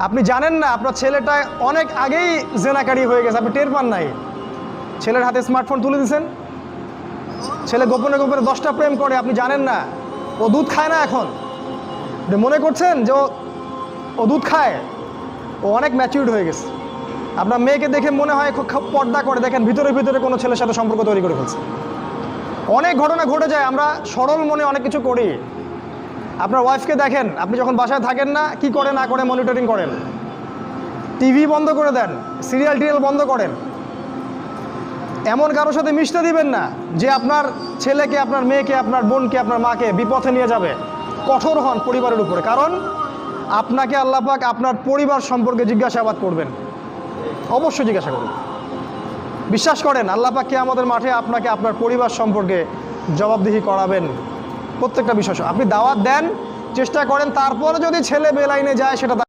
আপনি জানেন না আপনার ছেলেটা অনেক আগেই জেনাকারী হয়ে গেছে, আপনি টের পান নাই। ছেলের হাতে স্মার্টফোন তুলে দিয়েছেন, ছেলে গোপনে গোপনে 10টা প্রেম করে, আপনি জানেন না। ও দুধ খায় না এখন, মনে করছেন যে ও দুধ খায়, ও অনেক ম্যাচিউরড হয়ে গেছে। আপনার মেয়েকে দেখে মনে হয় খুব পর্দা করে, দেখেন ভিতরে ভিতরে কোনো ছেলের সাথে সম্পর্ক তৈরি করে ফেলছে। অনেক ঘটনা ঘটে যায়, আমরা সরল মনে অনেক কিছু করি। আপনার ওয়াইফকে দেখেন, আপনি যখন বাসায় থাকেন না কি করে না করে মনিটরিং করেন, টিভি বন্ধ করে দেন, সিরিয়াল টিরিয়াল বন্ধ করেন। এমন কারোর সাথে মিশতে দিবেন না যে আপনার ছেলেকে, আপনার মেয়েকে, আপনার বোনকে, আপনার মাকে বিপথে নিয়ে যাবে। কঠোর হন পরিবারের উপরে, কারণ আপনাকে আল্লাহ পাক আপনার পরিবার সম্পর্কে জিজ্ঞাসাবাদ করবেন, অবশ্যই জিজ্ঞাসা করবেন। বিশ্বাস করেন আল্লাহ পাক কিয়ামতের মাঠে আপনাকে আপনার পরিবার সম্পর্কে জবাবদিহি করাবেন প্রত্যেকটা বিষয়। আপনি দাওয়াত দেন, চেষ্টা করেন, তারপরে যদি ছেলে বেলাইনে যায় সেটা